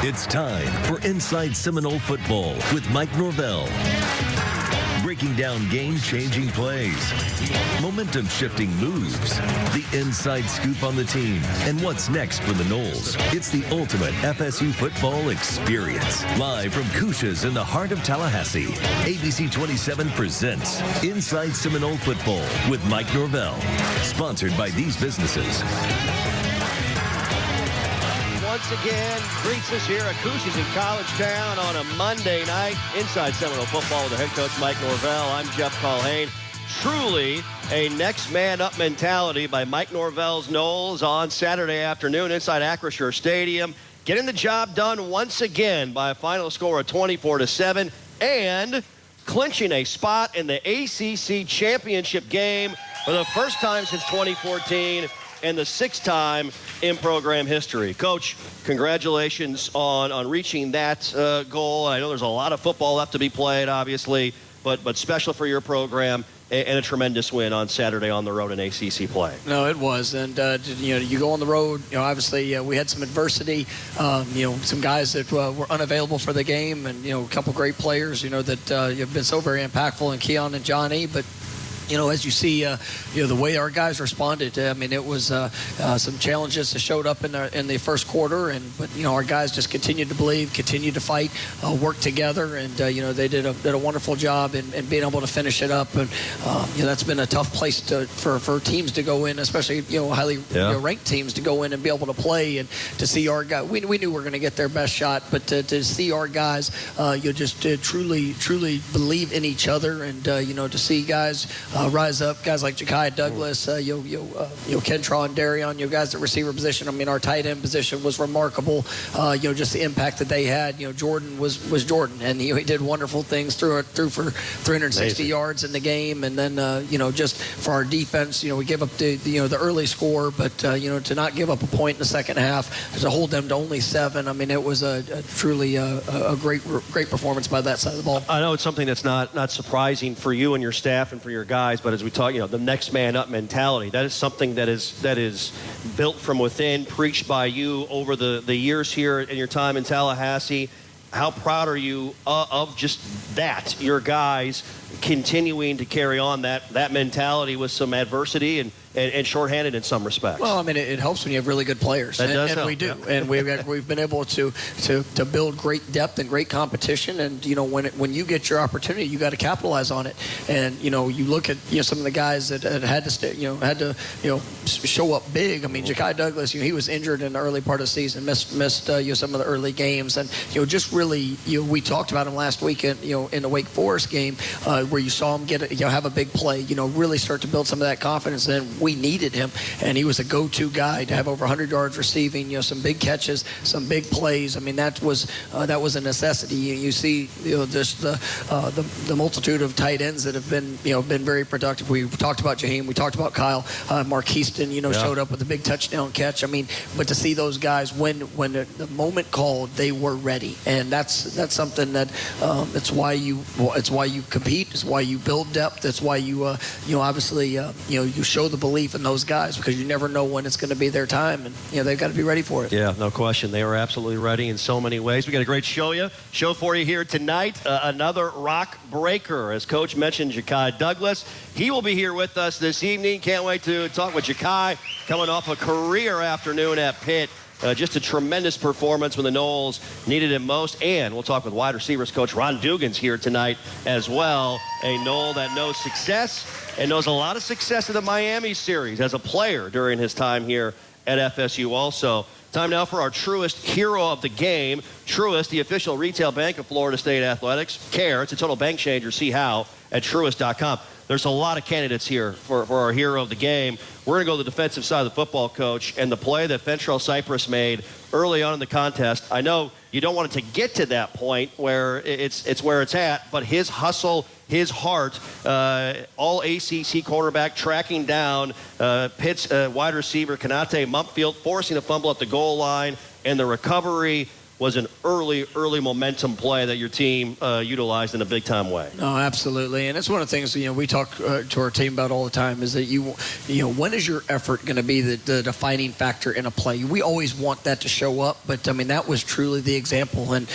It's time for Inside Seminole Football with Mike Norvell. Breaking down game-changing plays, momentum-shifting moves, the inside scoop on the team, and what's next for the Noles. It's the ultimate FSU football experience. Live from Couches in the heart of Tallahassee, ABC 27 presents Inside Seminole Football with Mike Norvell. Sponsored by these businesses. Once again, greets us here at Couches in College Town on a Monday night. Inside Seminole Football with the head coach Mike Norvell. I'm Jeff Culhane. Truly a next man up mentality by Mike Norvell's Noles on Saturday afternoon inside Acrisure Stadium. Getting the job done once again by a final score of 24-7 and clinching a spot in the ACC championship game for the first time since 2014. And the sixth time in program history. Coach, congratulations on reaching that goal. I know there's a lot of football left to be played, obviously, but special for your program and a tremendous win on Saturday on the road in ACC play. No, it was. And, you go on the road, obviously we had some adversity, some guys that were unavailable for the game and, a couple great players, that have been so very impactful in Keon and Johnny, but as you see, the way our guys responded, it was some challenges that showed up in the first quarter, but our guys just continued to believe, continued to fight, work together, and they did a wonderful job in being able to finish it up. And that's been a tough place for teams to go in, especially highly ranked teams to go in and be able to play and to see our guys. We knew we were going to get their best shot, but to see our guys, just truly believe in each other, and to see guys. Rise up, guys like Ja'Kai Douglas, Kentraw and Darion, guys at receiver position. Our tight end position was remarkable. Just the impact that they had. Jordan was Jordan, and he did wonderful things through for 360 yards in the game. And then just for our defense, we gave up the early score, but to not give up a point in the second half, to hold them to only 7. It was truly a great performance by that side of the ball. I know it's something that's not surprising for you and your staff and for your guys. But as we talk, the next man up mentality, that is something that is built from within, preached by you over the years here in your time in Tallahassee. How proud are you of just that, your guys continuing to carry on that mentality with some adversity and shorthanded in some respects? Well, it helps when you have really good players. That does help. And we do. Yeah. And we've been able to build great depth and great competition. And, when you get your opportunity, you got to capitalize on it. And, you look at, some of the guys that had to stay, had to show up big. Ja'Kai Douglas, he was injured in the early part of the season, missed some of the early games. And, just really, we talked about him last week in the Wake Forest game, where you saw him get have a big play, really start to build some of that confidence. And we needed him, and he was a go-to guy to have over 100 yards receiving, some big catches, some big plays. That was a necessity. You see, just the multitude of tight ends that have been very productive. We talked about Jaheim, we talked about Kyle, Mark Houston, showed up with a big touchdown catch. But to see those guys when the moment called, they were ready, and that's something that it's why you compete, it's why you build depth, it's why you obviously you show the belief in those guys, because you never know when it's going to be their time, and they've got to be ready for it. Yeah, no question. They were absolutely ready in so many ways. We got a great show for you here tonight. Another rock breaker, as Coach mentioned, Ja'Kai Douglas. He will be here with us this evening. Can't wait to talk with Ja'Kai, coming off a career afternoon at Pitt. Just a tremendous performance when the Noles needed him most. And we'll talk with wide receivers coach Ron Dugan's here tonight as well. A Nole that knows success and knows a lot of success in the Miami series as a player during his time here at FSU also. Time now for our Truist hero of the game. Truist, the official retail bank of Florida State Athletics. Care, it's a total bank changer. See how at Truist.com. There's a lot of candidates here for our hero of the game. We're going to go to the defensive side of the football, Coach, and the play that Fentrell Cypress made early on in the contest. I know you don't want it to get to that point where it's where it's at, but his hustle, his heart, all ACC quarterback tracking down Pitt's wide receiver, Kanate Mumpfield, forcing a fumble at the goal line, and the recovery was an early momentum play that your team utilized in a big-time way. No, absolutely. And it's one of the things, we talk to our team about all the time is that, when is your effort going to be the defining factor in a play? We always want that to show up, but, that was truly the example. And,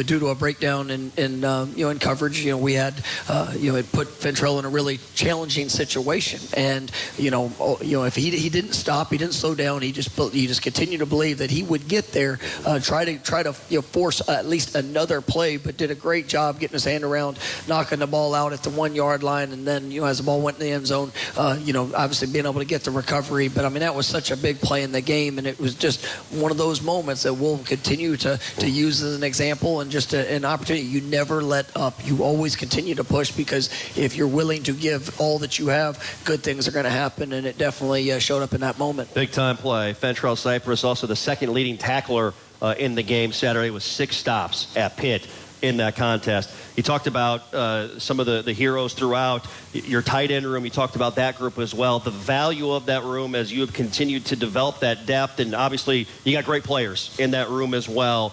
due to a breakdown in coverage, we had, it put Ventrell in a really challenging situation. And, if he didn't stop, he didn't slow down, you just continue to believe that he would get there, try to force at least another play, but did a great job getting his hand around, knocking the ball out at the 1 yard line, and then as the ball went in the end zone, obviously being able to get the recovery. But that was such a big play in the game, and it was just one of those moments that we'll continue to use as an example and just an opportunity. You never let up. You always continue to push, because if you're willing to give all that you have, good things are going to happen, and it definitely showed up in that moment. Big time play. Ventrell Cypress, also the second leading tackler in the game Saturday, with 6 stops at Pitt in that contest. You talked about some of the heroes throughout your tight end room. You talked about that group as well. The value of that room as you have continued to develop that depth, and obviously you got great players in that room as well.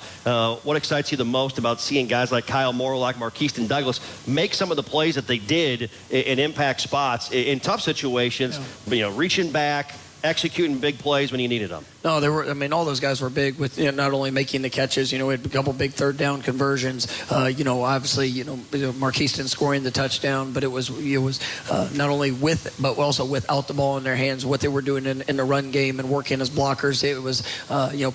What excites you the most about seeing guys like Kyle Morlock, Marquise Douglas make some of the plays that they did in impact spots in tough situations, reaching back, executing big plays when you needed them? No, there were. All those guys were big with not only making the catches. We had a couple big third down conversions. Obviously, Marquise scoring the touchdown, but it was not only with, but also without the ball in their hands. What they were doing in the run game and working as blockers. It was,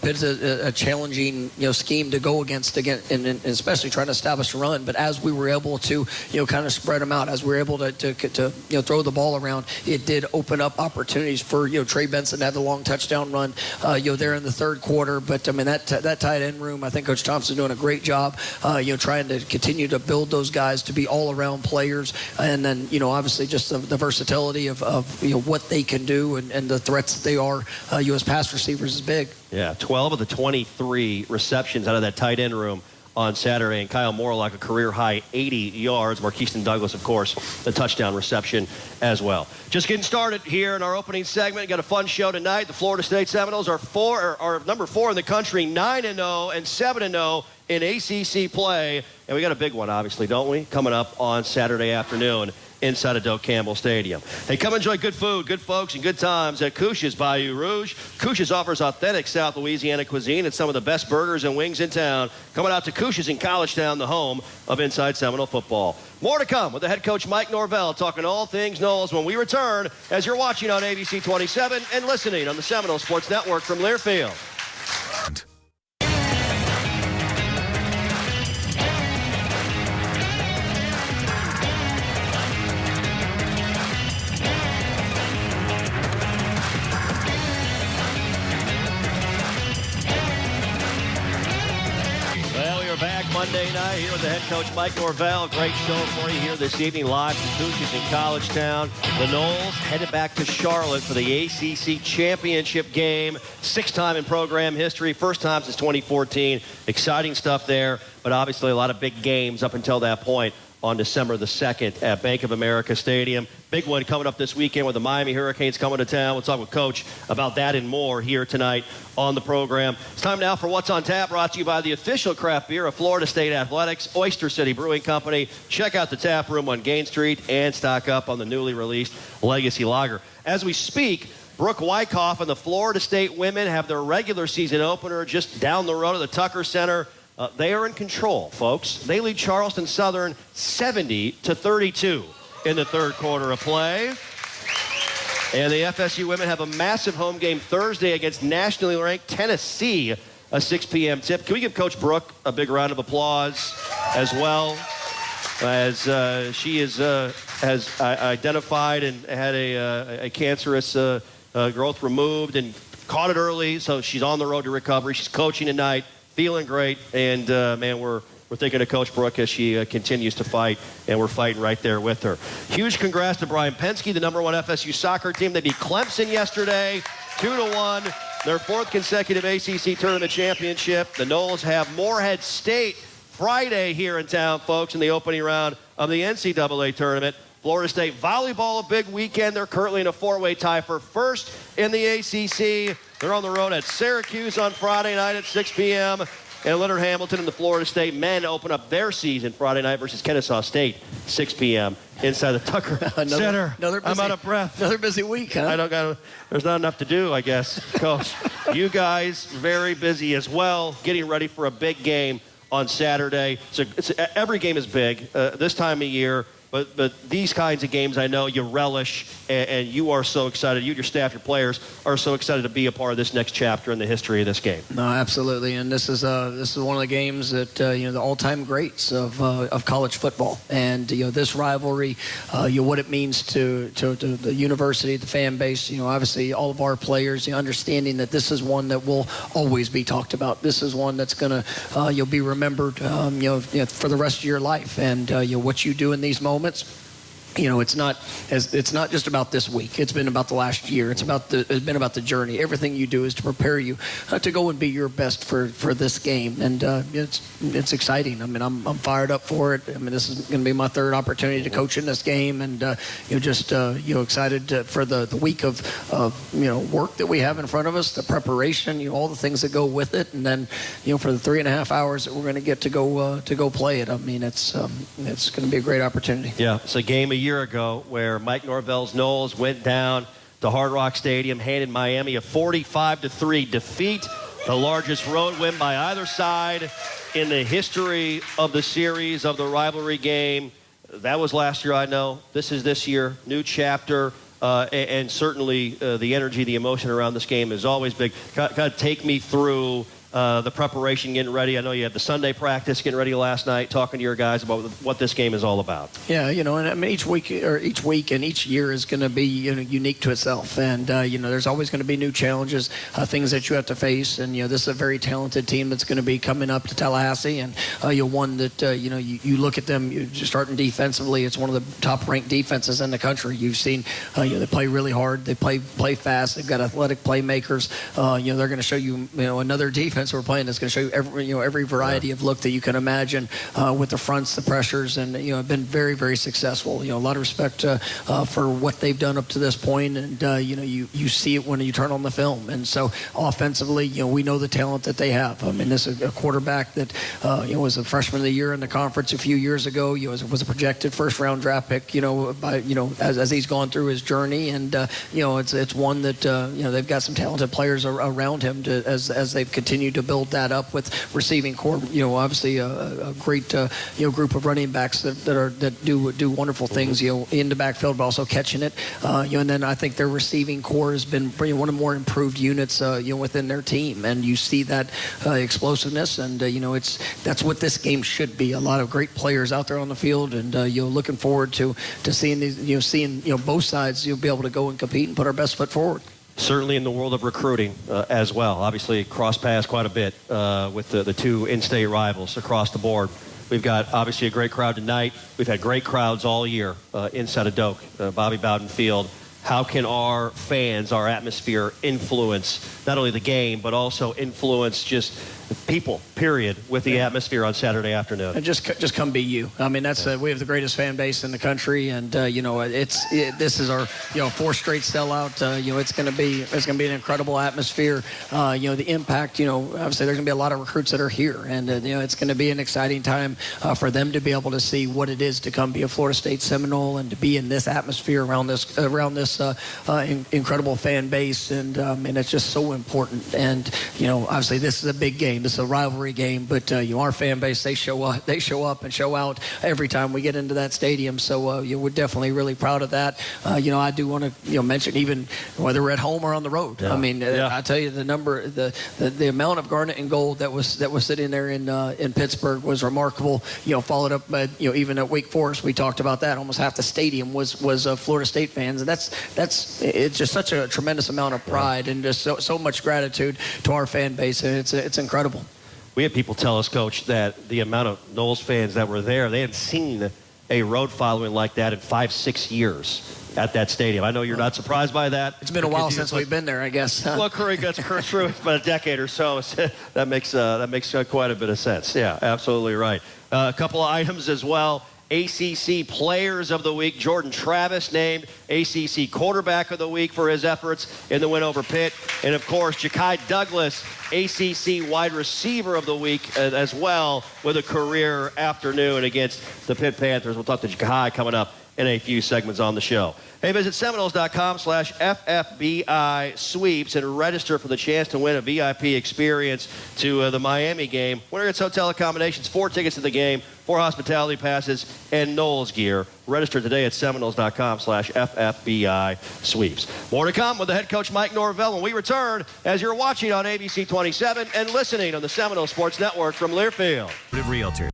Pitt's a challenging scheme to go against, and especially trying to establish a run. But as we were able to kind of spread them out, as we were able to throw the ball around, it did open up opportunities for Trey Benson to have the long touchdown run. There in the third quarter. But that tight end room, I think Coach Thompson's doing a great job, trying to continue to build those guys to be all-around players, and then obviously just the versatility of what they can do and the threats that they are. As pass receivers is big. Yeah, 12 of the 23 receptions out of that tight end room on Saturday, and Kyle Morlock a career-high 80 yards. Marquise Douglas, of course, the touchdown reception as well. Just getting started here in our opening segment. Got a fun show tonight. The Florida State Seminoles are number 4 in the country, 9-0 and 7-0 in ACC play. And we got a big one, obviously, don't we? Coming up on Saturday afternoon inside of Doak Campbell Stadium. Hey, come enjoy good food, good folks, and good times at Couche's Bayou Rouge. Couche's offers authentic South Louisiana cuisine and some of the best burgers and wings in town. Coming out to Couche's in College Town, the home of Inside Seminole football. More to come with the head coach Mike Norvell talking all things Noles when we return, as you're watching on ABC 27 and listening on the Seminole Sports Network from Learfield. Monday night here with the head coach Mike Norvell. Great show for you here this evening, live from Couche's in College Town. The Noles headed back to Charlotte for the ACC championship game. 6th time in program history, first time since 2014. Exciting stuff there, but obviously a lot of big games up until that point on December the 2nd at Bank of America Stadium. Big one coming up this weekend with the Miami Hurricanes coming to town. We'll talk with Coach about that and more here tonight on the program. It's time now for What's on Tap, brought to you by the official craft beer of Florida State Athletics, Oyster City Brewing Company. Check out the tap room on Gain Street and stock up on the newly released Legacy Lager. As we speak, Brooke Wyckoff and the Florida State women have their regular season opener just down the road at the Tucker Center. They are in control, folks. They lead Charleston Southern 70-32 in the third quarter of play. And the FSU women have a massive home game Thursday against nationally ranked Tennessee, a 6 p.m. tip. Can we give Coach Brooke a big round of applause as well, as she has identified and had a cancerous growth removed and caught it early, so she's on the road to recovery. She's coaching tonight. Feeling great, and man, we're thinking of Coach Brooke as she continues to fight, and we're fighting right there with her. Huge congrats to Brian Penske, the #1 FSU soccer team. They beat Clemson yesterday, 2-1. Their 4th consecutive ACC tournament championship. The Noles have Morehead State Friday here in town, folks, in the opening round of the NCAA tournament. Florida State volleyball, a big weekend. They're currently in a 4-way tie for first in the ACC. They're on the road at Syracuse on Friday night at 6 p.m. And Leonard Hamilton and the Florida State men open up their season Friday night versus Kennesaw State, 6 p.m. inside the Tucker Center. I'm out of breath. Another busy week, huh? There's not enough to do, I guess. Coach, you guys very busy as well, getting ready for a big game on Saturday. So every game is big this time of year. But these kinds of games, I know you relish, and you are so excited. You, your staff, your players are so excited to be a part of this next chapter in the history of this game. No, absolutely, and this is one of the games that the all-time greats of college football, and this rivalry, what it means to the university, the fan base. Obviously, all of our players, understanding that this is one that will always be talked about. This is one that's going to you'll be remembered, for the rest of your life, and what you do in these moments. It's not just about this week. It's been about the last year. It's been about the journey. Everything you do is to prepare you to go and be your best for this game, and it's exciting. I mean, I'm fired up for it. I mean, this is going to be my third opportunity to coach in this game, and excited for the week of work that we have in front of us, the preparation, all the things that go with it, and then for the 3.5 hours that we're going to get to go play it. I mean, it's going to be a great opportunity. Yeah, it's a game year ago where Mike Norvell's Noles went down to Hard Rock Stadium, handed Miami a 45-3 defeat, the largest road win by either side in the history of the series, of the rivalry game. That was last year, I know. This is this year, new chapter, and certainly the energy, the emotion around this game is always big. Kind of take me through the preparation, getting ready. I know you had the Sunday practice, getting ready last night, talking to your guys about what this game is all about. Yeah, and I mean each week and each year is going to be unique to itself, and there's always going to be new challenges, things that you have to face, and this is a very talented team that's going to be coming up to Tallahassee, and one that you look at them, you're starting defensively. It's one of the top-ranked defenses in the country. You've seen they play really hard, they play fast, they've got athletic playmakers. They're going to show you another defense we're playing that's going to show you every variety of look that you can imagine with the fronts, the pressures, and have been very, very successful. A lot of respect for what they've done up to this point, and you see it when you turn on the film. And so offensively, we know the talent that they have. I mean, this is a quarterback that was a freshman of the year in the conference a few years ago. Was a projected first-round draft pick. As he's gone through his journey, and it's one that they've got some talented players around him as they've continued to build that up with receiving core. Obviously a great group of running backs that do wonderful things in the backfield, but also catching it. And then I think their receiving core has been one of the more improved units within their team, and you see that explosiveness, and that's what this game should be. A lot of great players out there on the field, and looking forward to seeing these seeing both sides be able to go and compete and put our best foot forward. Certainly in the world of recruiting as well. Obviously, cross paths quite a bit with the two in-state rivals across the board. We've got, obviously, a great crowd tonight. We've had great crowds all year inside of Doak, Bobby Bowden Field. How can our fans, our atmosphere, influence not only the game, but also influence just people, period, with the atmosphere on Saturday afternoon? And just come be you. I mean, that's we have the greatest fan base in the country, and this is our fourth straight sellout. It's going to be an incredible atmosphere. The impact. Obviously there's going to be a lot of recruits that are here, and it's going to be an exciting time for them to be able to see what it is to come be a Florida State Seminole and to be in this atmosphere around this incredible fan base, and it's just so important. And obviously this is a big game. This is a rivalry game, but our fan base, they show up and show out every time we get into that stadium. So we're definitely really proud of that. I do want to mention, even whether we're at home or on the road. Yeah. I mean, I tell you, the number, the amount of garnet and gold that was sitting there in Pittsburgh was remarkable. Followed up, even at Wake Forest, we talked about that. Almost half the stadium was Florida State fans, and it's just such a tremendous amount of pride and just so much gratitude to our fan base, and it's incredible. We had people tell us, Coach, that the amount of Noles fans that were there, they hadn't seen a road following like that in 5-6 years at that stadium. I know you're not surprised by that. It's been a while since we've been there, I guess. Well, Curry gets through. It's been a decade or so. That makes quite a bit of sense. Yeah, absolutely right. A couple of items as well. ACC Players of the Week. Jordan Travis named ACC Quarterback of the Week for his efforts in the win over Pitt. And, of course, Ja'Kai Douglas, ACC Wide Receiver of the Week as well, with a career afternoon against the Pitt Panthers. We'll talk to Ja'Kai coming up in a few segments on the show. Hey, visit Seminoles.com/FFBI sweeps and register for the chance to win a VIP experience to the Miami game. Winner gets hotel accommodations, 4 tickets to the game, 4 hospitality passes, and Knowles gear. Register today at Seminoles.com/FFBI sweeps. More to come with the head coach Mike Norvell when we return, as you're watching on ABC 27 and listening on the Seminole Sports Network from Learfield. Realtor.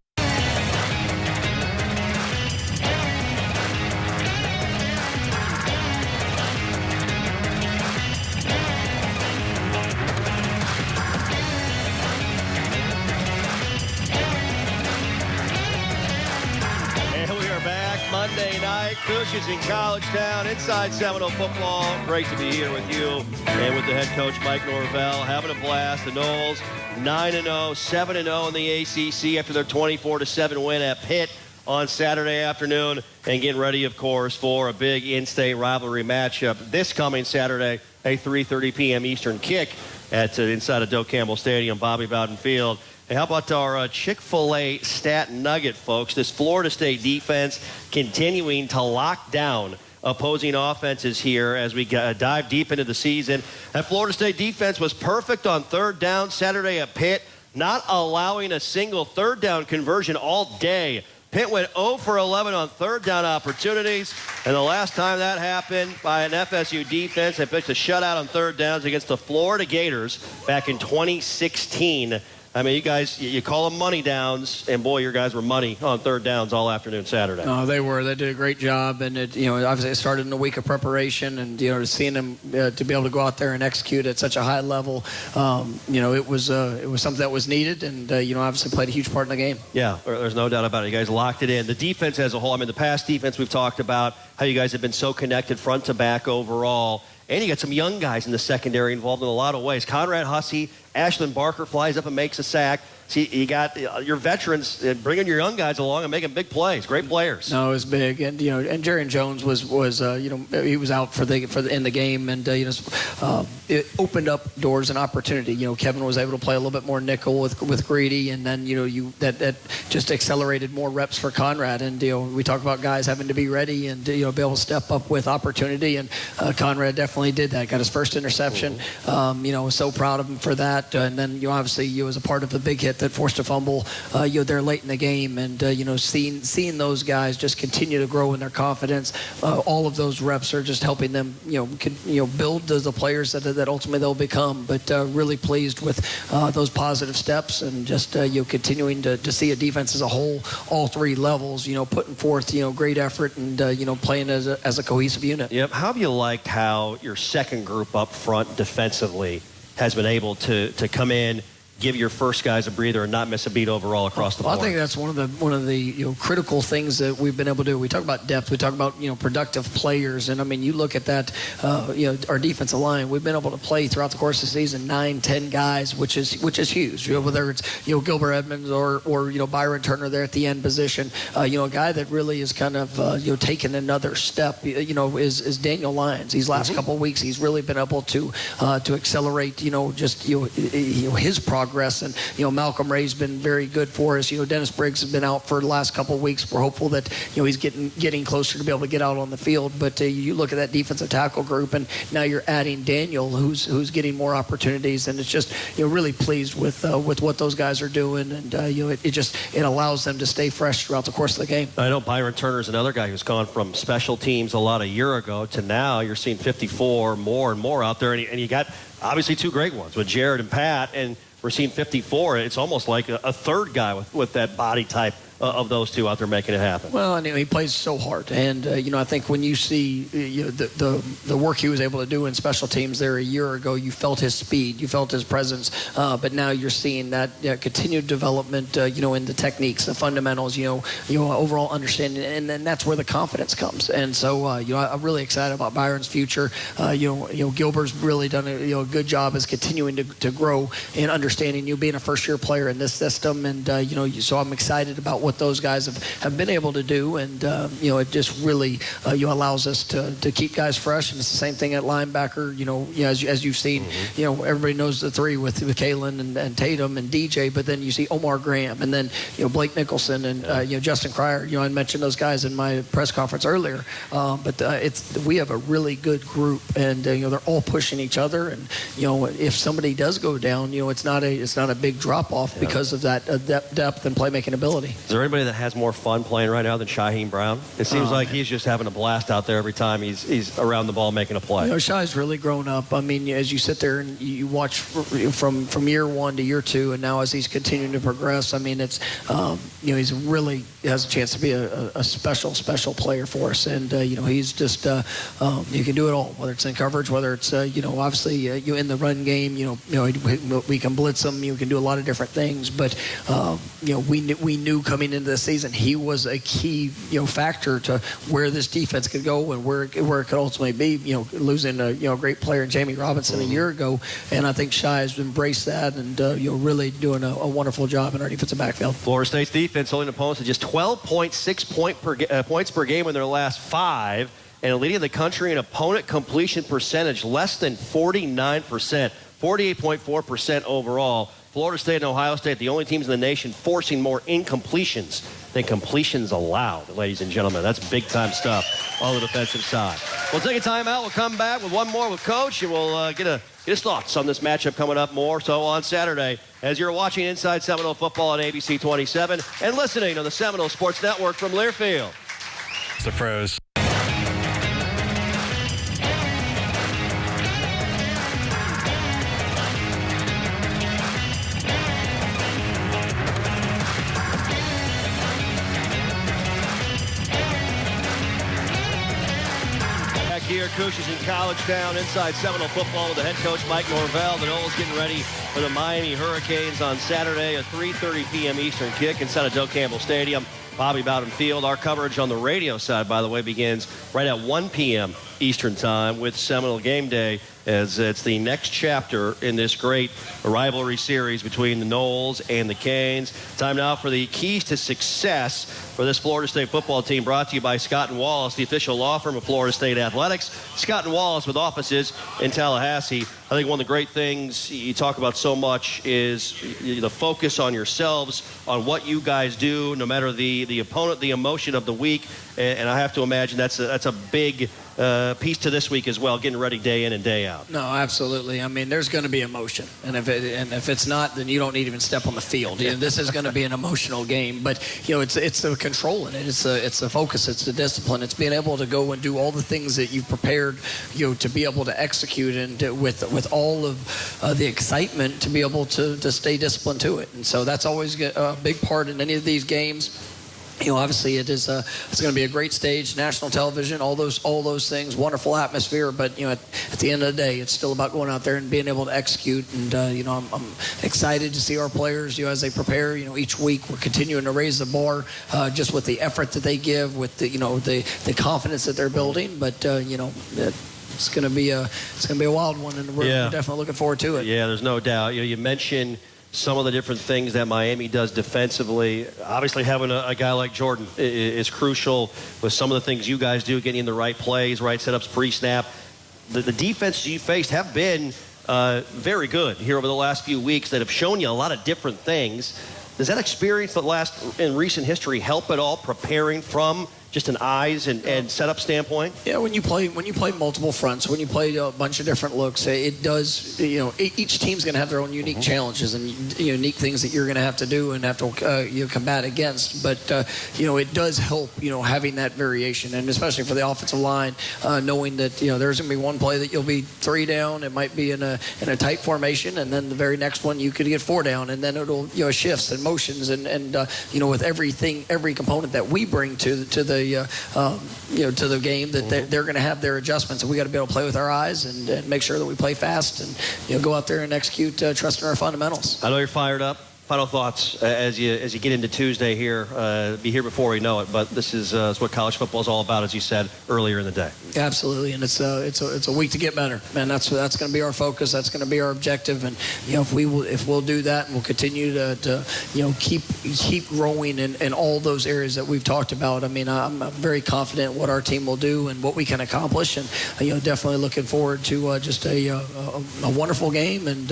Monday night, Cushions in College Town, inside Seminole football. Great to be here with you and with the head coach Mike Norvell, having a blast. The Noles 9-0, 7-0 in the ACC after their 24-7 win at Pitt on Saturday afternoon, and getting ready, of course, for a big in-state rivalry matchup this coming Saturday, a 3:30 p.m. Eastern kick at inside of Doak Campbell Stadium, Bobby Bowden Field. Hey, how about our Chick-fil-A stat nugget, folks? This Florida State defense continuing to lock down opposing offenses here as we dive deep into the season. That Florida State defense was perfect on third down Saturday at Pitt, not allowing a single third down conversion all day. Pitt went 0 for 11 on third down opportunities, and the last time that happened by an FSU defense, they pitched a shutout on third downs against the Florida Gators back in 2016. I mean, you guys, you call them money downs, and boy, your guys were money on third downs all afternoon Saturday. No, they were. They did a great job, and obviously it started in a week of preration, and seeing them to be able to go out there and execute at such a high level, it was something that was needed, and obviously played a huge part in the game. Yeah, there's no doubt about it. You guys locked it in. The defense as a whole. I mean, the past defense we've talked about how you guys have been so connected front to back overall. And you got some young guys in the secondary involved in a lot of ways. Conrad Hussey, Ashlyn Barker flies up and makes a sack. See, you got your veterans bringing your young guys along and making big plays. Great players. No, it was big, and and Jarian Jones was he was out in the game, and it opened up doors and opportunity. Kevin was able to play a little bit more nickel with Greedy, and then that just accelerated more reps for Conrad. And we talk about guys having to be ready and be able to step up with opportunity, and Conrad definitely did that. Got his first interception. Was so proud of him for that. And then obviously was a part of the big hit that forced a fumble there late in the game, and seeing those guys just continue to grow in their confidence. All of those reps are just helping them build the players that ultimately they'll become. But really pleased with those positive steps, and just continuing to see a defense as a whole, all 3 levels, putting forth great effort and playing as a cohesive unit. Yep. How have you liked how your second group up front defensively has been able to come in, give your first guys a breather, and not miss a beat overall across the board? I think that's one of the critical things that we've been able to do. We talk about depth, we talk about productive players, and I mean, you look at that, our defensive line. We've been able to play throughout the course of the season 9-10 guys, which is huge. Whether it's Gilbert Edmonds or Byron Turner there at the end position, a guy that really is kind of taken another step. Is Daniel Lyons. These last couple of weeks, he's really been able to accelerate his progress. And Malcolm Ray's been very good for us. Dennis Briggs has been out for the last couple of weeks. We're hopeful that he's getting closer to be able to get out on the field. But you look at that defensive tackle group, and now you're adding Daniel, who's getting more opportunities. And it's just really pleased with what those guys are doing, and it allows them to stay fresh throughout the course of the game. I know Byron Turner is another guy who's gone from special teams a year ago to now you're seeing 54 more and more out there, and you got obviously 2 great ones with Jared and Pat, and we're seeing 54. It's almost like a third guy with that body type of those 2 out there making it happen. Well, and he plays so hard, and I think when you see the work he was able to do in special teams there a year ago, you felt his speed, you felt his presence, but now you're seeing that continued development, in the techniques, the fundamentals, overall understanding, and then that's where the confidence comes. And so, I'm really excited about Byron's future. Gilbert's really done a good job as continuing to grow and understanding being a first-year player in this system, and so I'm excited about what those guys have been able to do, and it just really allows us to keep guys fresh. And it's the same thing at linebacker. As you've seen, everybody knows the three with Kalen and Tatum and DJ, but then you see Omar Graham, and then Blake Nicholson and Justin Cryer. I mentioned those guys in my press conference earlier, but we have a really good group, and they're all pushing each other. And if somebody does go down, it's not a big drop off because of that depth and playmaking ability. Is there anybody that has more fun playing right now than Shaheem Brown? It seems like he's just having a blast out there every time he's around the ball making a play. Shai's really grown up. I mean, as you sit there and you watch from year one to year two, and now as he's continuing to progress, I mean, it's he's really has a chance to be a special player for us. And he's just you can do it all, whether it's in coverage, whether it's obviously you in the run game. We can blitz him. You can do a lot of different things. But we knew coming into the season he was a key factor to where this defense could go and where it could ultimately be. Losing a great player in Jamie Robinson a year ago, and I think Shai has embraced that and really doing a wonderful job in our defensive backfield. Florida State's defense holding opponents to just 12.6 points per game in their last 5, and leading the country in opponent completion percentage less than 49%, 48.4% overall. Florida State and Ohio State, the only teams in the nation forcing more incompletions than completions allowed, ladies and gentlemen. That's big-time stuff on the defensive side. We'll take a timeout. We'll come back with one more with Coach, and we'll get his thoughts on this matchup coming up more so on Saturday as you're watching Inside Seminole Football on ABC 27 and listening on the Seminole Sports Network from Learfield. It's the pros. Here, Coach is in College Town, Inside Seminole Football with the head coach, Mike Norvell. The Noles getting ready for the Miami Hurricanes on Saturday, a 3:30 p.m. Eastern kick inside of Doe Campbell Stadium, Bobby Bowden Field. Our coverage on the radio side, by the way, begins right at 1 p.m. Eastern time with Seminole Game Day, as it's the next chapter in this great rivalry series between the Noles and the Canes. Time now for the keys to success for this Florida State football team, brought to you by Scott & Wallace, the official law firm of Florida State Athletics. Scott & Wallace with offices in Tallahassee. I think one of the great things you talk about so much is the focus on yourselves, on what you guys do, no matter the opponent, the emotion of the week. And I have to imagine that's a big piece to this week as well, getting ready day in and day out. No, absolutely. I mean, there's going to be emotion, and if it's not, then you don't need to even step on the field. This is going to be an emotional game, but it's the control in it. It's the focus. It's the discipline. It's being able to go and do all the things that you've prepared, to be able to execute, and with all of the excitement to be able to stay disciplined to it. And so that's always a big part in any of these games. Obviously it's going to be a great stage, national television, all those things, wonderful atmosphere. But at the end of the day, it's still about going out there and being able to execute. And I'm excited to see our players, as they prepare. Each week we're continuing to raise the bar, just with the effort that they give, with the confidence that they're building. But it's going to be a wild one, and we're definitely looking forward to it. Yeah, there's no doubt. You mentioned some of the different things that Miami does defensively. Obviously, having a guy like Jordan is crucial with some of the things you guys do, getting in the right plays, right setups, pre-snap. The defenses you faced have been very good here over the last few weeks that have shown you a lot of different things. Does that experience in recent history help at all preparing from just an eyes and setup standpoint? Yeah, when you play multiple fronts, when you play a bunch of different looks, it does. Each team's going to have their own unique challenges and unique things that you're going to have to do and have to combat against. But it does help having that variation, and especially for the offensive line, knowing that there's going to be one play that you'll be 3 down. It might be in a tight formation, and then the very next one you could get 4 down, and then it'll shifts and motions and with every component that we bring to the game, that they're going to have their adjustments, and we got to be able to play with our eyes and make sure that we play fast and go out there and execute, trusting our fundamentals. I know you're fired up Final thoughts as you get into Tuesday here. Be here before we know it, but this is what college football is all about, as you said earlier in the day. Absolutely, and it's a week to get better, and that's going to be our focus. That's going to be our objective, and if we'll do that, and we'll continue to keep growing in all those areas that we've talked about. I mean, I'm very confident what our team will do and what we can accomplish, and definitely looking forward to just a wonderful game, and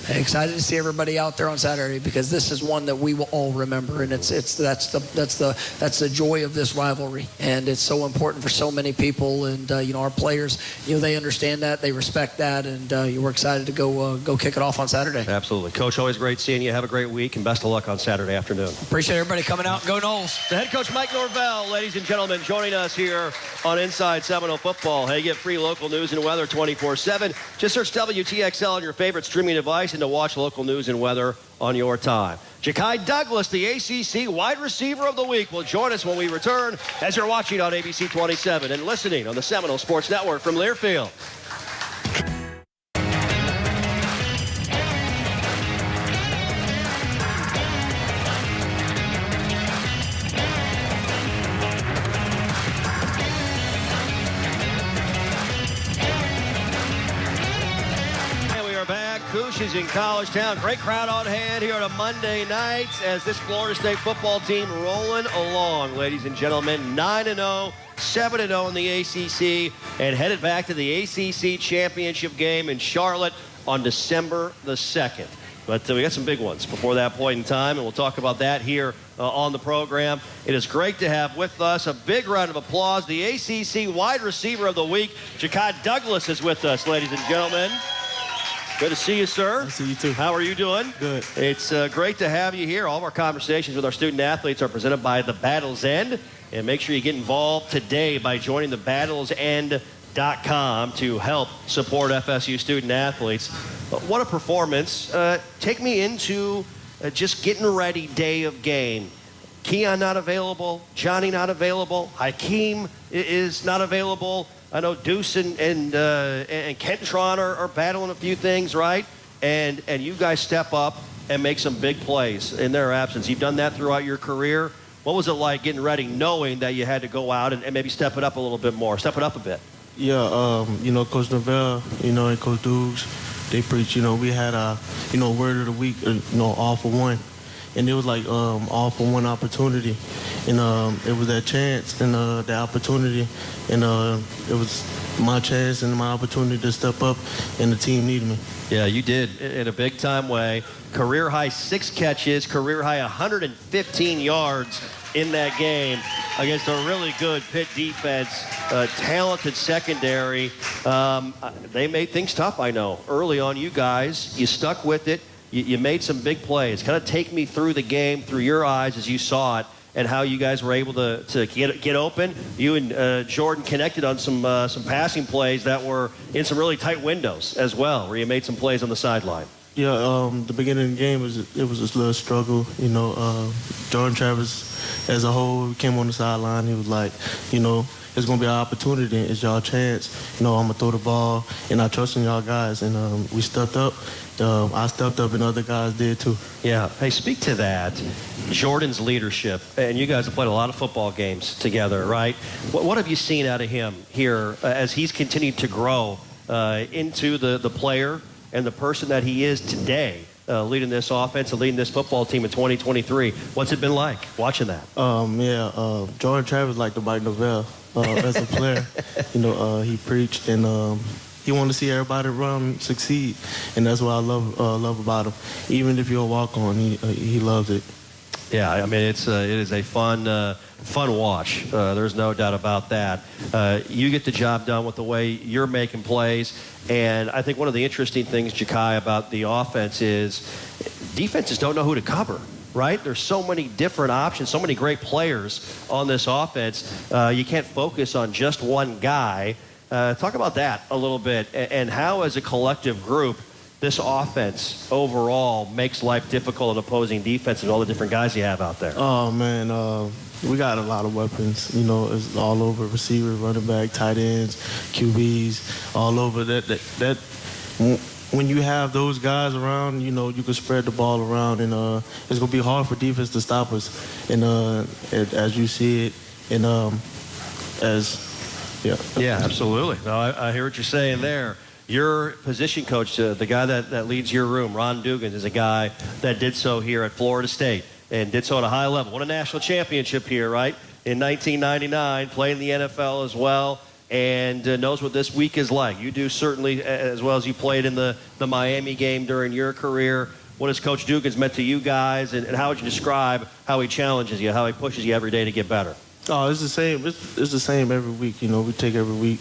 excited to see everybody out there on Saturday, because this is one that we will all remember, and that's the joy of this rivalry, and it's so important for so many people, and our players, they understand that, they respect that, and we're excited to go kick it off on Saturday. Absolutely. Coach, always great seeing you. Have a great week, and best of luck on Saturday afternoon. Appreciate everybody coming out. Go Noles. The head coach, Mike Norvell, ladies and gentlemen, joining us here on Inside Seminole Football. Hey, get free local news and weather 24/7. Just search WTXL on your favorite streaming device and to watch local news and weather on your time. Ja'Kai Douglas, the ACC wide receiver of the week, will join us when we return, as you're watching on ABC 27 and listening on the Seminole Sports Network from Learfield. Cooch is in College Town. Great crowd on hand here on a Monday night as this Florida State football team rolling along, ladies and gentlemen. 9-0, 7-0 in the ACC, and headed back to the ACC championship game in Charlotte on December the 2nd. But we got some big ones before that point in time, and we'll talk about that here on the program. It is great to have with us a big round of applause. The ACC wide receiver of the week, Ja'Kai Douglas, is with us, ladies and gentlemen. Good to see you, sir. Good to see you, too. How are you doing? Good. It's great to have you here. All of our conversations with our student athletes are presented by The Battle's End. And make sure you get involved today by joining thebattlesend.com to help support FSU student athletes. What a performance. Take me into just getting ready day of game. Keon not available. Johnny not available. Hakeem is not available. I know Deuce and Kentron are battling a few things, right? And you guys step up and make some big plays in their absence. You've done that throughout your career. What was it like getting ready, knowing that you had to go out and maybe step it up a little bit more, step it up a bit? Yeah, Coach Norvell, and Coach Dukes, they preach, we had a, word of the week, all for one. And it was like all for one opportunity. And it was that chance and that opportunity. And it was my chance and my opportunity to step up, and the team needed me. Yeah, you did in a big-time way. Career high 6 catches, career high 115 yards in that game against a really good Pitt defense, talented secondary. They made things tough, I know. Early on, you guys, you stuck with it. You made some big plays. Kind of take me through the game, through your eyes as you saw it, and how you guys were able to get open. You and Jordan connected on some passing plays that were in some really tight windows as well, where you made some plays on the sideline. Yeah, the beginning of the game was a little struggle. Jordan Travis, as a whole, came on the sideline. He was like, it's going to be an opportunity. It's y'all chance. I'm going to throw the ball, and I trust in y'all guys. And we stepped up. I stepped up, and other guys did too. Yeah. Hey, speak to that. Jordan's leadership, and you guys have played a lot of football games together, right? What have you seen out of him here as he's continued to grow into the player and the person that he is today, leading this offense and leading this football team in 2023? What's it been like watching that? Jordan Travis like the Mike Norvell as a player. He preached, and he wanted to see everybody run succeed, and that's what I love about him. Even if you're a walk-on, he loves it. Yeah, I mean it is a fun watch. There's no doubt about that. You get the job done with the way you're making plays, and I think one of the interesting things, Ja'Kai, about the offense is defenses don't know who to cover. Right? There's so many different options, so many great players on this offense. You can't focus on just one guy. Talk about that a little bit, and how as a collective group this offense overall makes life difficult in opposing defense and all the different guys you have out there. Oh, man, we got a lot of weapons. It's all over, receivers, running back, tight ends, QBs, all over. That when you have those guys around, you know, you can spread the ball around, and it's going to be hard for defense to stop us. And as you see it, and Yeah, absolutely. No, I hear what you're saying there. Your position coach, the guy that leads your room, Ron Dugan, is a guy that did so here at Florida State and did so at a high level. Won a national championship here, right, in 1999, played in the NFL as well, and knows what this week is like. You do certainly as well as you played in the Miami game during your career. What has Coach Dugan's meant to you guys, and how would you describe how he challenges you, how he pushes you every day to get better? Oh, it's the same. It's the same every week. You know, we take every week,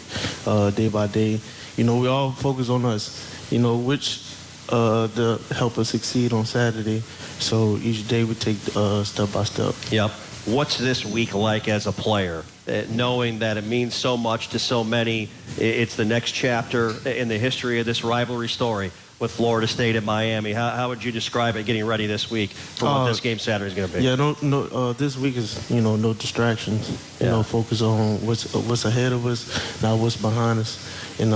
day by day. You know, we all focus on us. You know, which to help us succeed on Saturday. So each day we take step by step. Yep. What's this week like as a player, knowing that it means so much to so many? It's the next chapter in the history of this rivalry story with Florida State and Miami. How would you describe it getting ready this week for what this game Saturday is going to be? Yeah, this week is, you know, no distractions. You know, focus on what's ahead of us, not what's behind us. And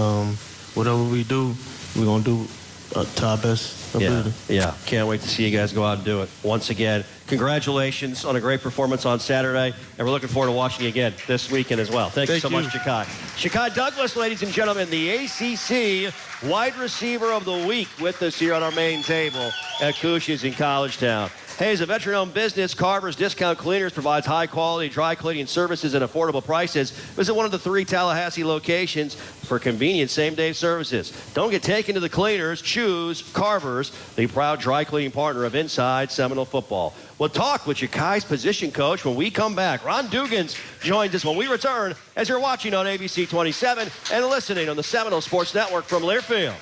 whatever we do, we're going to do to our best ability. Yeah, can't wait to see you guys go out and do it. Once again, congratulations on a great performance on Saturday, and we're looking forward to watching you again this weekend as well. Thank you so much, Ja'Kai. Ja'Kai Douglas, ladies and gentlemen, the ACC Wide Receiver of the Week with us here on our main table at Cush's in College Town. Hey, as a veteran-owned business, Carver's Discount Cleaners provides high-quality dry cleaning services at affordable prices. Visit one of the 3 Tallahassee locations for convenient same-day services. Don't get taken to the cleaners. Choose Carver's, the proud dry cleaning partner of Inside Seminole Football. We'll talk with Ja'Kai's position coach when we come back. Ron Dugans joins us when we return as you're watching on ABC 27 and listening on the Seminole Sports Network from Learfield.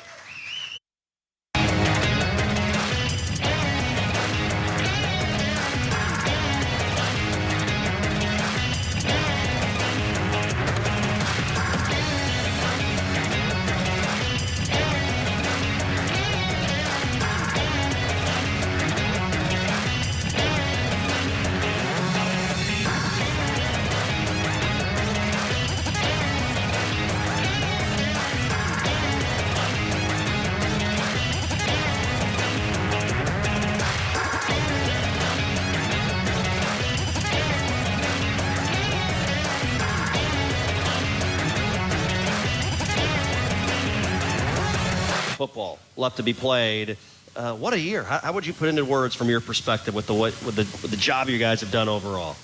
Football left to be played. What a year! How would you put into words from your perspective with the job you guys have done overall?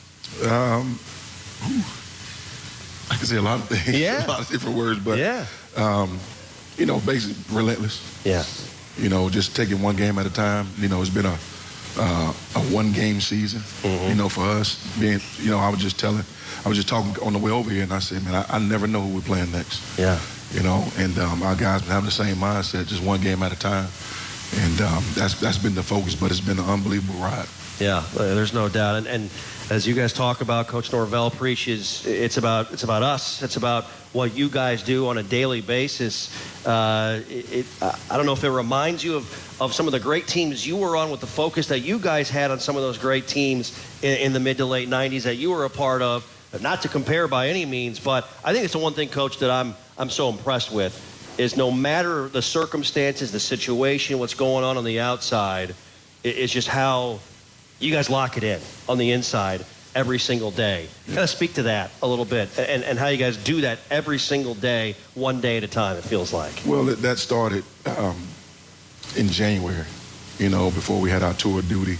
I can say a lot of things, a lot of different words, but you know, basically relentless. Yeah. You know, just taking one game at a time. You know, it's been a one-game season. You know, for us being, you know, I was just talking on the way over here, and I said, man, I never know who we're playing next. Yeah. You know, and our guys been having the same mindset, just one game at a time, and that's been the focus. But it's been an unbelievable ride. Yeah, there's no doubt. And as you guys talk about, Coach Norvell preaches, it's about us. It's about what you guys do on a daily basis. I don't know if it reminds you of some of the great teams you were on, with the focus that you guys had on some of those great teams in the mid to late 90s that you were a part of. Not to compare by any means, but I think it's the one thing, Coach, that I'm so impressed with is no matter the circumstances, the situation, what's going on the outside, it's just how you guys lock it in on the inside every single day. Kind of speak to that a little bit, and how you guys do that every single day, one day at a time, it feels like. Well, that started in January, you know, before we had our tour of duty,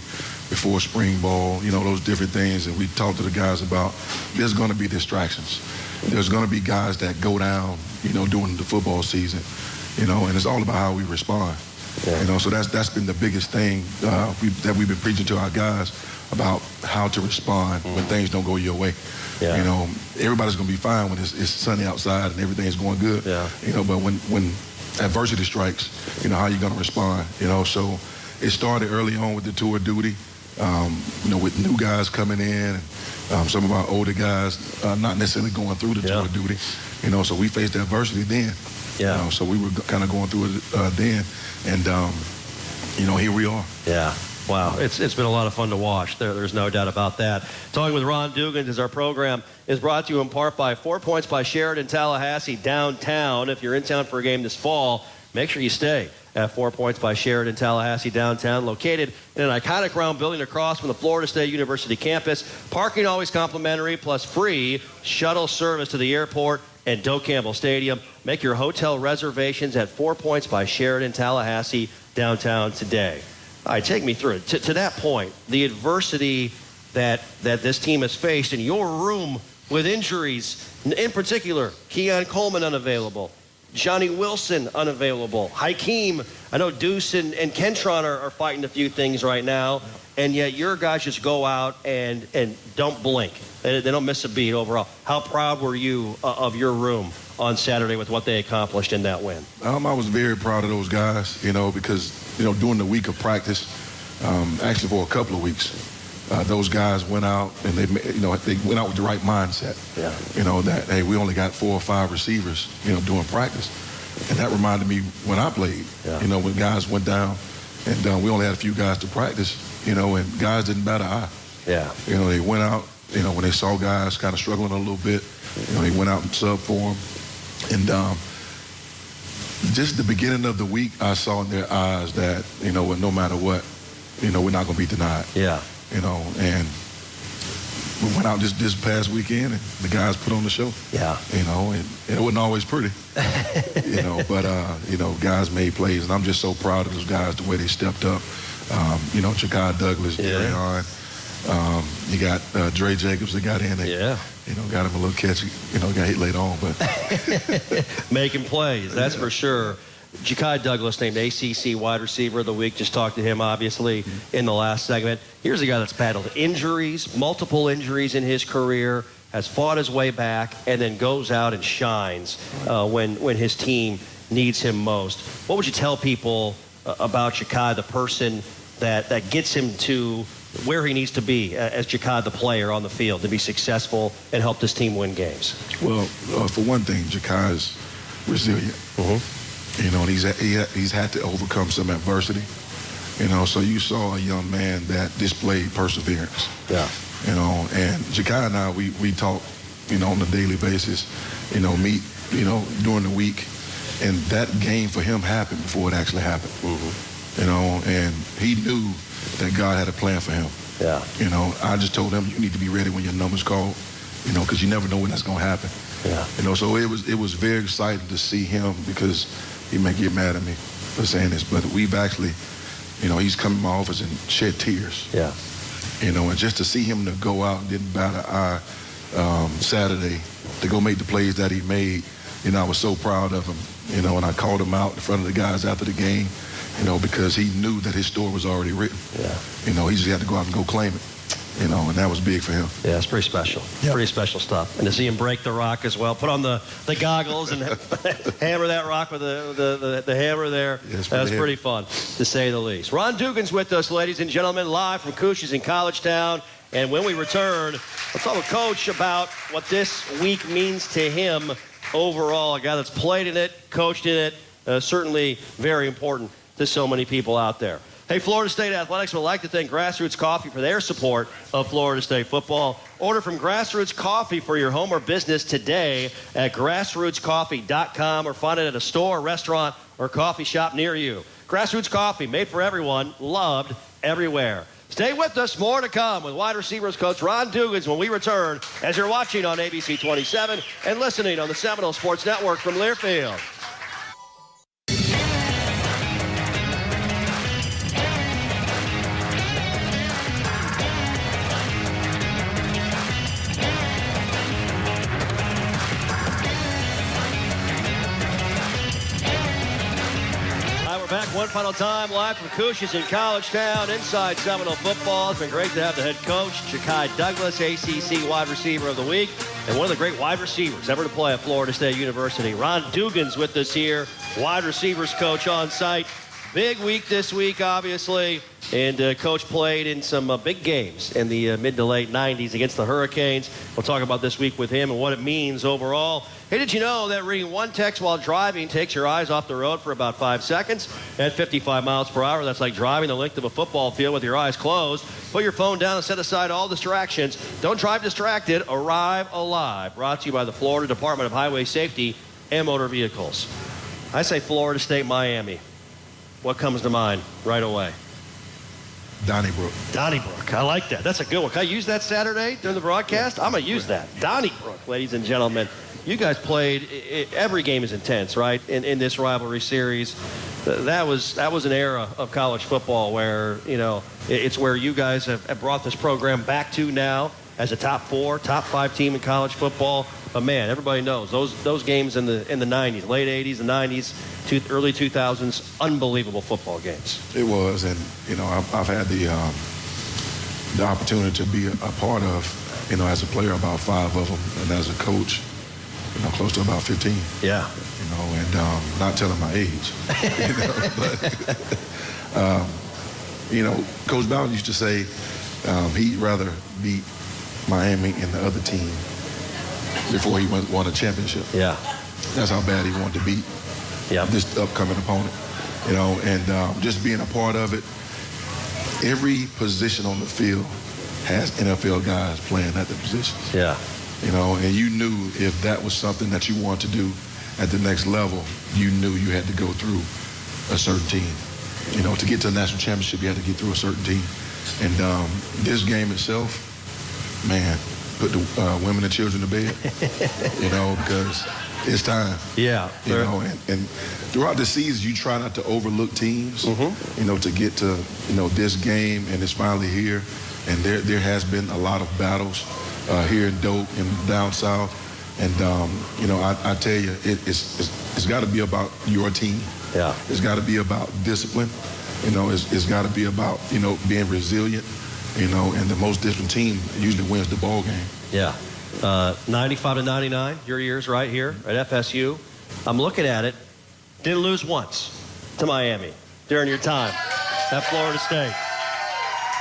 before spring ball, you know, those different things. And we talked to the guys about there's going to be distractions. There's going to be guys that go down, you know, during the football season, you know, and it's all about how we respond. Yeah. You know, so that's been the biggest thing that we've been preaching to our guys about how to respond when things don't go your way. Yeah. You know, everybody's going to be fine when it's sunny outside and everything's going good. Yeah. You know, but when adversity strikes, you know, how you going to respond? You know, so it started early on with the tour of duty. You know, with new guys coming in, and some of our older guys not necessarily going through the tour of duty. You know, so we faced adversity then. Yeah. You know, so we were kind of going through it then, and you know, here we are. Yeah. Wow, it's been a lot of fun to watch. There's no doubt about that. Talking with Ron Dugans, as our program is brought to you in part by 4 Points by Sheridan Tallahassee downtown. If you're in town for a game this fall, make sure you stay at 4 Points by Sheraton Tallahassee downtown, located in an iconic round building across from the Florida State University campus. Parking always complimentary, plus free shuttle service to the airport and Doak Campbell Stadium. Make your hotel reservations at 4 Points by Sheraton Tallahassee downtown today. All right, take me through it. To that point, the adversity that this team has faced in your room with injuries, in particular, Keon Coleman unavailable, Johnny Wilson unavailable, Hakeem, I know Deuce and Kentron are fighting a few things right now, and yet your guys just go out and don't blink. They don't miss a beat overall. How proud were you of your room on Saturday with what they accomplished in that win? I was very proud of those guys, because, during the week of practice, actually for a couple of weeks, those guys went out and they went out with the right mindset. Yeah. That, hey, we only got 4 or 5 receivers, during practice. And that reminded me when I played, when guys went down and we only had a few guys to practice, and guys didn't bat an eye. Yeah. They went out, when they saw guys kind of struggling a little bit, they went out and subbed for them. And just the beginning of the week, I saw in their eyes that, no matter what, we're not going to be denied. Yeah. And we went out this past weekend, and the guys put on the show. Yeah. And it wasn't always pretty, but, guys made plays, and I'm just so proud of those guys, the way they stepped up. Ja'Kai Douglas, Darion, you got Dre Jacobs that got in there. Got him a little catch, got hit later on, but. Making plays, that's for sure. Ja'Kai Douglas named ACC Wide Receiver of the Week. Just talked to him, obviously, in the last segment. Here's a guy that's battled injuries, multiple injuries in his career, has fought his way back, and then goes out and shines when his team needs him most. What would you tell people about Ja'Kai, the person that gets him to where he needs to be as Ja'Kai, the player on the field, to be successful and help this team win games? Well, for one thing, Ja'Kai is resilient. And he's had to overcome some adversity. So you saw a young man that displayed perseverance. Yeah. And Ja'Kai and I, we talk, on a daily basis, meet, during the week. And that game for him happened before it actually happened. And he knew that God had a plan for him. Yeah. I just told him, you need to be ready when your number's called, because you never know when that's going to happen. Yeah. So it was very exciting to see him, because he may get mad at me for saying this, but we've actually, he's come to my office and shed tears. Yeah. And just to see him to go out and didn't bat an eye Saturday to go make the plays that he made, I was so proud of him, and I called him out in front of the guys after the game, because he knew that his story was already written. Yeah. He just had to go out and go claim it. And that was big for him. Yeah, it's pretty special. Yep. Pretty special stuff. And to see him break the rock as well, put on the goggles and hammer that rock with the hammer there. Yeah, that's pretty fun, to say the least. Ron Dugan's with us, ladies and gentlemen, live from Coach's in College Town. And when we return, let's talk with Coach about what this week means to him overall. A guy that's played in it, coached in it, certainly very important to so many people out there. Hey, Florida State Athletics would like to thank Grassroots Coffee for their support of Florida State football. Order from Grassroots Coffee for your home or business today at grassrootscoffee.com, or find it at a store, restaurant, or coffee shop near you. Grassroots Coffee, made for everyone, loved everywhere. Stay with us. More to come with wide receivers coach Ron Dugans when we return, as you're watching on ABC 27 and listening on the Seminole Sports Network from Learfield. Back one final time, live from Coach's in College Town, inside Seminole football. It's been great to have the head coach, Ja'Kai Douglas, ACC Wide Receiver of the Week, and one of the great wide receivers ever to play at Florida State University. Ron Dugan's with us here, wide receivers coach on site. Big week this week, obviously, and Coach played in some big games in the mid to late 90s against the Hurricanes. We'll talk about this week with him and what it means overall. Hey, did you know that reading one text while driving takes your eyes off the road for about 5 seconds? At 55 miles per hour, that's like driving the length of a football field with your eyes closed. Put your phone down and set aside all distractions. Don't drive distracted. Arrive alive. Brought to you by the Florida Department of Highway Safety and Motor Vehicles. I say Florida State, Miami. what comes to mind right away? Donnybrook. Donnybrook. I like that. That's a good one. Can I use that Saturday during the broadcast? I'm going to use that. Donnybrook, ladies and gentlemen. You guys played, every game is intense, right, in this rivalry series. That was an era of college football where, you know, it's where you guys have brought this program back to now as a top 4, top 5 team in college football. But, man, everybody knows those games in the 90s, late 80s, the 90s, early 2000s, unbelievable football games. It was, and, you know, I've had the opportunity to be a part of, you know, as a player, about 5 of them, and as a coach, you know, close to about 15. Yeah. You know, and not telling my age. You know, but, you know, Coach Bowden used to say he'd rather beat Miami and the other team before he won a championship. Yeah. That's how bad he wanted to beat this upcoming opponent. You know, and just being a part of it, every position on the field has NFL guys playing at the positions. Yeah. You know, and you knew if that was something that you wanted to do at the next level, you knew you had to go through a certain team. You know, to get to a national championship, you had to get through a certain team. And this game itself, man, put the women and children to bed, you know, because it's time. Yeah. You know, and throughout the season, you try not to overlook teams, you know, to get to, you know, this game, and it's finally here. And there has been a lot of battles here in Doak and down south. And, you know, I tell you, it's got to be about your team. Yeah. It's got to be about discipline. You know, it's got to be about, you know, being resilient. You know, and the most disciplined team usually wins the ball game. Yeah. 95 to 99, your years right here at FSU. I'm looking at it. Didn't lose once to Miami during your time at Florida State.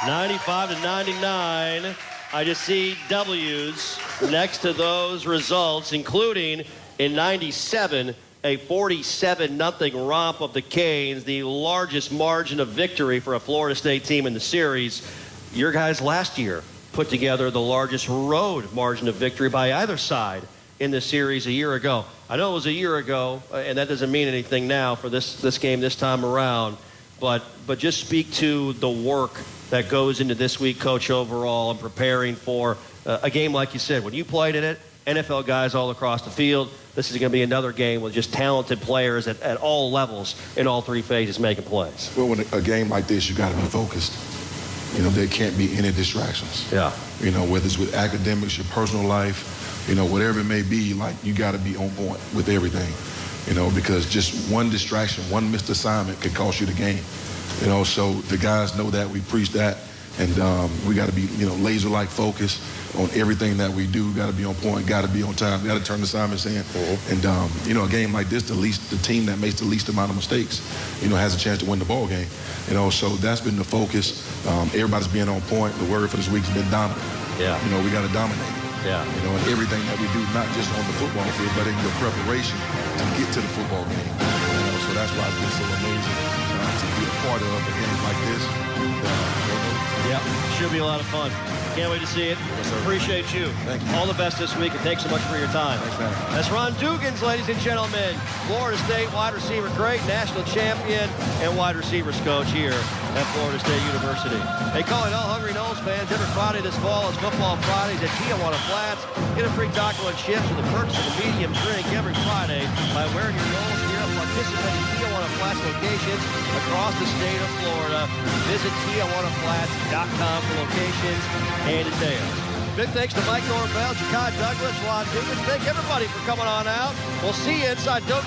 95 to 99. I just see W's next to those results, including in 97, a 47-0 romp of the Canes, the largest margin of victory for a Florida State team in the series. Your guys last year put together the largest road margin of victory by either side in the series a year ago. I know it was a year ago, and that doesn't mean anything now for this game this time around, but just speak to the work that goes into this week, Coach, overall, and preparing for a game like you said. When you played in it, NFL guys all across the field, this is going to be another game with just talented players at all levels in all 3 phases making plays. Well, when a game like this, you got to be focused. You know, there can't be any distractions. Yeah. You know, whether it's with academics, your personal life, you know, whatever it may be, like, you got to be on point with everything, you know, because just one distraction, one missed assignment could cost you the game. You know, so the guys know that. We preach that. And we got to be, you know, laser-like focused on everything that we do. Got to be on point, got to be on time, got to turn the assignments in. And, you know, a game like this, the team that makes the least amount of mistakes, you know, has a chance to win the ball game. You know, so that's been the focus. Everybody's being on point. The word for this week has been dominant. Yeah. You know, we got to dominate. Yeah. You know, and everything that we do, not just on the football field, but in your preparation to get to the football game. You know, so that's why it's been so amazing to be a part of a game like this. Yeah, should be a lot of fun. Can't wait to see it. Yes, sir. Appreciate you. Thank you. All the best this week, and thanks so much for your time. Thanks, man. That's Ron Dugans, ladies and gentlemen. Florida State wide receiver great, national champion, and wide receivers coach here at Florida State University. Hey, calling all Hungry Knowles fans every Friday this fall is Football Fridays at Tijuana Flats. Get a free taco and chips with the purchase of a medium drink every Friday by wearing your Knowles gear at participating Tijuana Flats locations across the state of Florida. Visit TijuanaFlats.com for locations and details. Big thanks to Mike Norvell, Ja'Kai Douglas, Ron Dugans. Thank everybody for coming on out. We'll see you inside Doak.